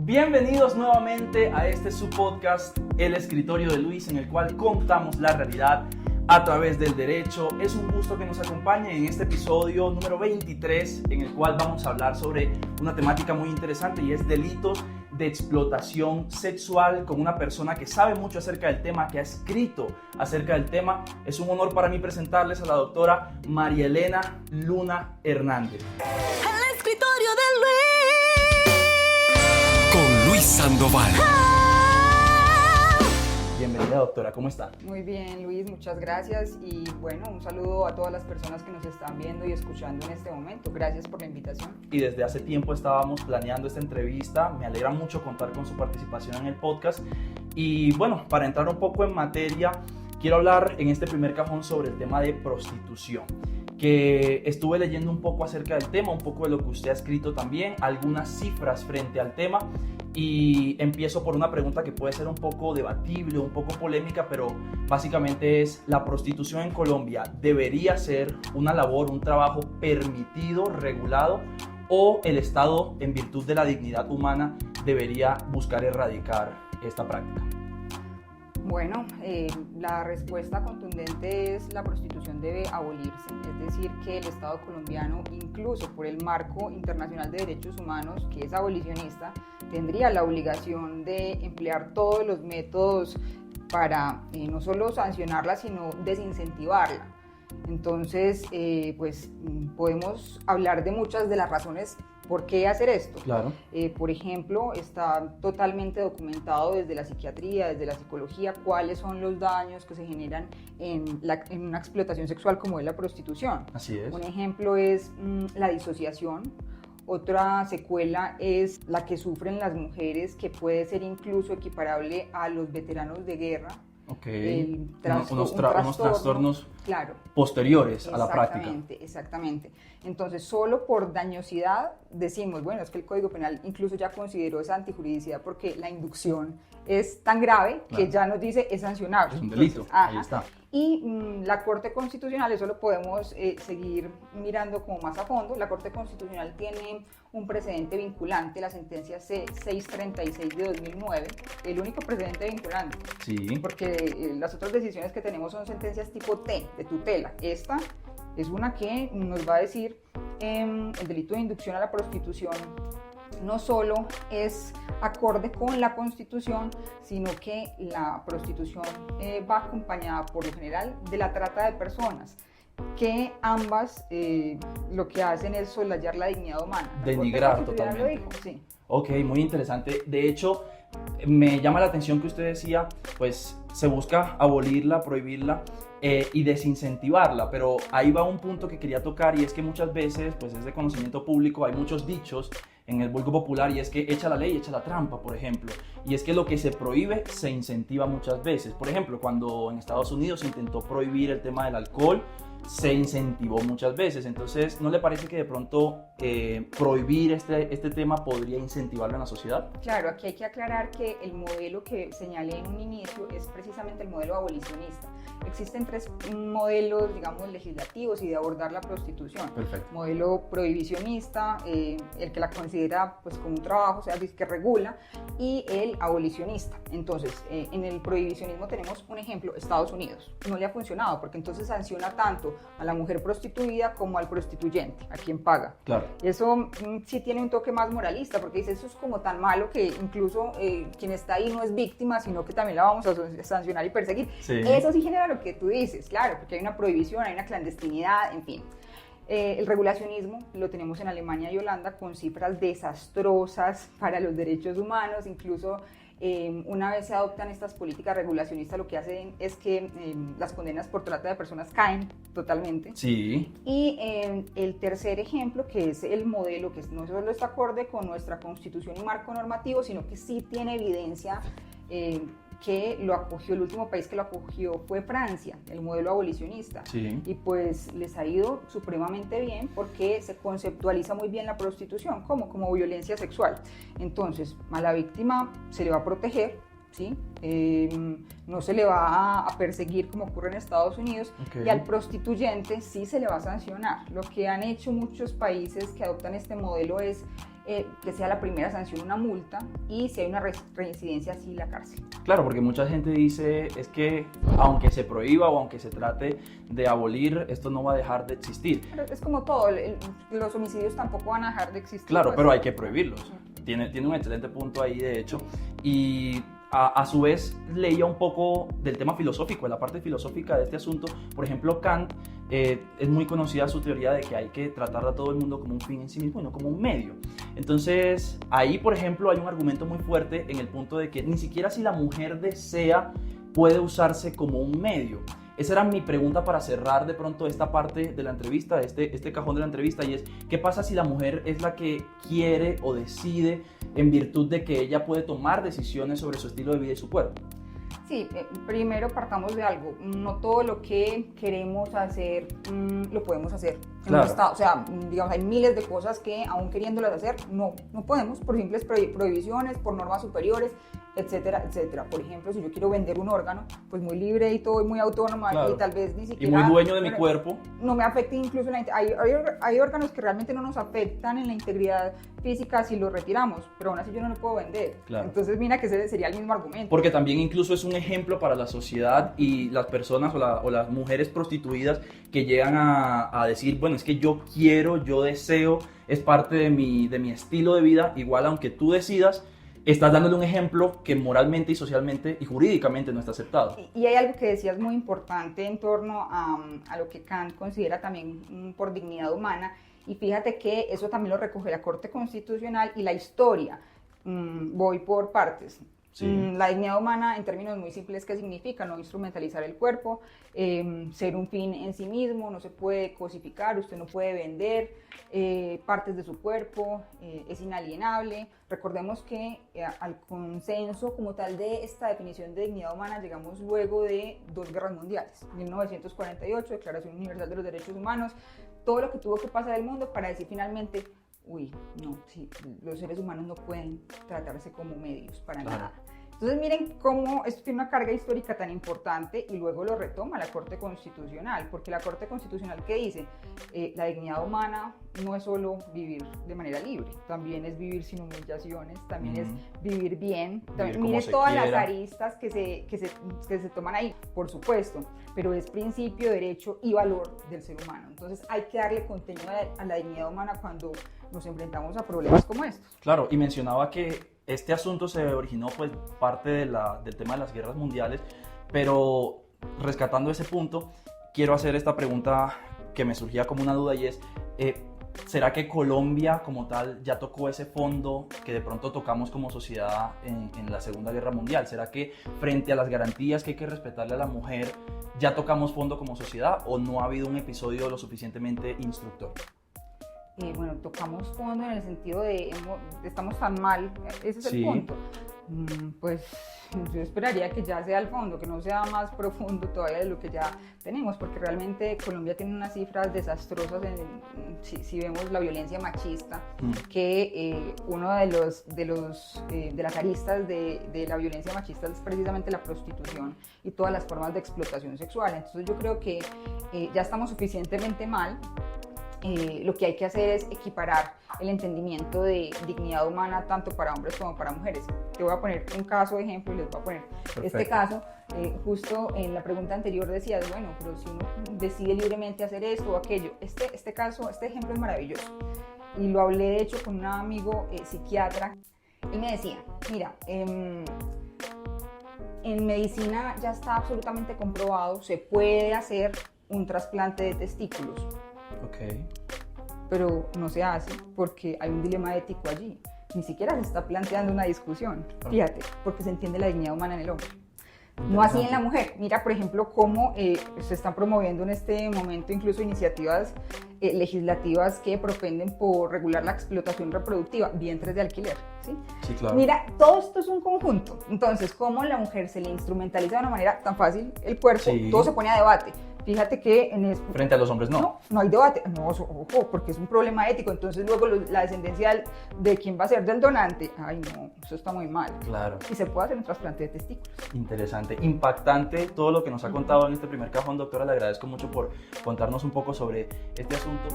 Bienvenidos nuevamente a este su podcast, El Escritorio de Luis, en el cual contamos la realidad a través del derecho. Es un gusto que nos acompañe en este episodio número 23, en el cual vamos a hablar sobre una temática muy interesante y es delitos de explotación sexual con una persona que sabe mucho acerca del tema, que ha escrito acerca del tema. Es un honor para mí presentarles a la doctora María Elena Luna Hernández. El Escritorio de Luis. Con Luis Sandoval. Bienvenida, doctora, ¿cómo está? Muy bien, Luis, muchas gracias y bueno, un saludo a todas las personas que nos están viendo y escuchando en este momento. Gracias por la invitación. Y desde hace tiempo estábamos planeando esta entrevista. Me alegra mucho contar con su participación en el podcast. Y bueno, para entrar un poco en materia, quiero hablar en este primer cajón sobre el tema de prostitución, que estuve leyendo un poco acerca del tema, un poco de lo que usted ha escrito también, algunas cifras frente al tema, y empiezo por una pregunta que puede ser un poco debatible, un poco polémica, pero básicamente es: ¿la prostitución en Colombia debería ser una labor, un trabajo permitido, regulado, o el Estado, en virtud de la dignidad humana, debería buscar erradicar esta práctica? Bueno, la respuesta contundente es: la prostitución debe abolirse, es decir, que el Estado colombiano, incluso por el marco internacional de derechos humanos, que es abolicionista, tendría la obligación de emplear todos los métodos para no solo sancionarla, sino desincentivarla. Entonces, pues podemos hablar de muchas de las razones por qué hacer esto. Claro. Por ejemplo, está totalmente documentado desde la psiquiatría, desde la psicología, cuáles son los daños que se generan en una explotación sexual como es la prostitución. Así es. Un ejemplo es la disociación. Otra secuela es la que sufren las mujeres, que puede ser incluso equiparable a los veteranos de guerra. Okay. Unos trastornos, claro, posteriores a la práctica. Exactamente. Entonces, solo por dañosidad decimos, bueno, es que el Código Penal incluso ya consideró esa antijuridicidad porque la inducción es tan grave, claro, que ya nos dice es sancionable. Es un delito. Entonces, ahí está. Y la Corte Constitucional, eso lo podemos seguir mirando como más a fondo. La Corte Constitucional tiene un precedente vinculante, la sentencia C636 de 2009, el único precedente vinculante. Sí. Porque las otras decisiones que tenemos son sentencias tipo T, de tutela. Esta es una que nos va a decir el delito de inducción a la prostitución no solo es acorde con la Constitución, sino que la prostitución va acompañada por lo general de la trata de personas, que ambas lo que hacen es soslayar la dignidad humana. Denigrar totalmente. Lo dijo, sí. Ok, muy interesante. De hecho, me llama la atención que usted decía, pues se busca abolirla, prohibirla y desincentivarla, pero ahí va un punto que quería tocar, y es que muchas veces, pues es de conocimiento público, hay muchos dichos en el vulgo popular, y es que echa la ley, echa la trampa, por ejemplo, y es que lo que se prohíbe se incentiva muchas veces. Por ejemplo, cuando en Estados Unidos se intentó prohibir el tema del alcohol, se incentivó muchas veces. Entonces, ¿no le parece que de pronto prohibir este tema podría incentivarlo en la sociedad? Claro, aquí hay que aclarar que el modelo que señalé en un inicio es precisamente el modelo abolicionista. Existen tres modelos, digamos, legislativos y de abordar la prostitución. Perfecto. Modelo prohibicionista, el que la considera pues como un trabajo, o sea, que regula, y el abolicionista. Entonces, en el prohibicionismo tenemos un ejemplo: Estados Unidos. No le ha funcionado porque entonces sanciona tanto a la mujer prostituida como al prostituyente, a quien paga. Claro. Eso sí tiene un toque más moralista, porque dice, eso es como tan malo que incluso quien está ahí no es víctima, sino que también la vamos a sancionar y perseguir. Sí. Eso sí genera lo que tú dices, claro, porque hay una prohibición, hay una clandestinidad, en fin. El regulacionismo lo tenemos en Alemania y Holanda con cifras desastrosas para los derechos humanos. Incluso una vez se adoptan estas políticas regulacionistas, lo que hacen es que las condenas por trata de personas caen totalmente. Sí. Y el tercer ejemplo, que es el modelo que no solo está acorde con nuestra Constitución y marco normativo, sino que sí tiene evidencia que lo acogió, el último país que lo acogió fue Francia, el modelo abolicionista. Sí. Y pues les ha ido supremamente bien porque se conceptualiza muy bien la prostitución como violencia sexual. Entonces, a la víctima se le va a proteger, ¿sí? No se le va a perseguir como ocurre en Estados Unidos, okay, y al prostituyente sí se le va a sancionar. Lo que han hecho muchos países que adoptan este modelo es que sea la primera sanción una multa y si hay una reincidencia, sí la cárcel. Claro, porque mucha gente dice es que aunque se prohíba o aunque se trate de abolir, esto no va a dejar de existir. Pero es como todo, los homicidios tampoco van a dejar de existir. Claro, pues. pero hay que prohibirlos. Tiene un excelente punto ahí, de hecho. Y a su vez leía un poco del tema filosófico, de la parte filosófica de este asunto. Por ejemplo, Kant es muy conocida su teoría de que hay que tratar a todo el mundo como un fin en sí mismo y no como un medio. Entonces, ahí, por ejemplo, hay un argumento muy fuerte en el punto de que ni siquiera si la mujer desea puede usarse como un medio. Esa era mi pregunta para cerrar de pronto esta parte de la entrevista, este cajón de la entrevista, y es, ¿qué pasa si la mujer es la que quiere o decide en virtud de que ella puede tomar decisiones sobre su estilo de vida y su cuerpo? Sí, primero partamos de algo, no todo lo que queremos hacer lo podemos hacer. Claro. O sea, digamos, hay miles de cosas que aún queriéndolas hacer no podemos por simples prohibiciones, por normas superiores, etcétera, etcétera. Por ejemplo, si yo quiero vender un órgano, pues muy libre y todo, y muy autónoma, claro, y tal vez ni siquiera... Y muy dueño de mi cuerpo. No me afecta incluso hay órganos que realmente no nos afectan en la integridad física si los retiramos, pero aún así yo no lo puedo vender. Claro. Entonces mira que ese sería el mismo argumento. Porque también incluso es un ejemplo para la sociedad y las personas o las mujeres prostituidas que llegan a decir, bueno, es que yo quiero, yo deseo, es parte de mi estilo de vida, igual aunque tú decidas, estás dándole un ejemplo que moralmente y socialmente y jurídicamente no está aceptado. Y hay algo que decías muy importante en torno a lo que Kant considera también por dignidad humana, y fíjate que eso también lo recoge la Corte Constitucional y la historia. Voy por partes. Sí. La dignidad humana, en términos muy simples, ¿qué significa? No instrumentalizar el cuerpo, ser un fin en sí mismo, no se puede cosificar, usted no puede vender partes de su cuerpo, es inalienable. Recordemos que al consenso como tal de esta definición de dignidad humana llegamos luego de 2 guerras mundiales, 1948, Declaración Universal de los Derechos Humanos, todo lo que tuvo que pasar el mundo para decir finalmente, no, sí, los seres humanos no pueden tratarse como medios para nada. Entonces miren cómo esto tiene una carga histórica tan importante y luego lo retoma la Corte Constitucional, porque la Corte Constitucional, ¿qué dice? La dignidad humana no es solo vivir de manera libre, también es vivir sin humillaciones, también es vivir bien, también, mire todas las aristas que se toman ahí, por supuesto, pero es principio, derecho y valor del ser humano. Entonces hay que darle contenido a la dignidad humana cuando nos enfrentamos a problemas como estos. Claro, y mencionaba que este asunto se originó pues parte del tema de las guerras mundiales, pero rescatando ese punto, quiero hacer esta pregunta que me surgía como una duda y es, ¿será que Colombia como tal ya tocó ese fondo que de pronto tocamos como sociedad en la Segunda Guerra Mundial? ¿Será que frente a las garantías que hay que respetarle a la mujer, ya tocamos fondo como sociedad o no ha habido un episodio lo suficientemente instructor? Bueno, tocamos fondo en el sentido de estamos tan mal, ese es el punto. Pues yo esperaría que ya sea el fondo, que no sea más profundo todavía de lo que ya tenemos, porque realmente Colombia tiene unas cifras desastrosas si vemos la violencia machista, que uno de las aristas de la violencia machista es precisamente la prostitución y todas las formas de explotación sexual. Entonces yo creo que ya estamos suficientemente mal. Lo que hay que hacer es equiparar el entendimiento de dignidad humana tanto para hombres como para mujeres. Te voy a poner un caso de ejemplo y les voy a poner este caso. Justo en la pregunta anterior decías, bueno, pero si uno decide libremente hacer esto o aquello, este ejemplo es maravilloso. Y lo hablé de hecho con un amigo psiquiatra. Él me decía, mira, en medicina ya está absolutamente comprobado, se puede hacer un trasplante de testículos. Okay. Pero no se hace porque hay un dilema ético allí. Ni siquiera se está planteando una discusión, fíjate, porque se entiende la dignidad humana en el hombre. No así en la mujer. Mira, por ejemplo, cómo se están promoviendo en este momento incluso iniciativas legislativas que propenden por regular la explotación reproductiva, vientres de alquiler. ¿Sí? Sí, claro. Mira, todo esto es un conjunto. Entonces, cómo a la mujer se le instrumentaliza de una manera tan fácil el cuerpo, todo se pone a debate. Fíjate que frente a los hombres no hay debate, no, ojo, porque es un problema ético, entonces luego la descendencia de quién va a ser del donante, ay no, eso está muy mal. Claro. Y se puede hacer un trasplante de testículos. Interesante, impactante todo lo que nos ha contado en este primer cajón, doctora, le agradezco mucho por contarnos un poco sobre este asunto.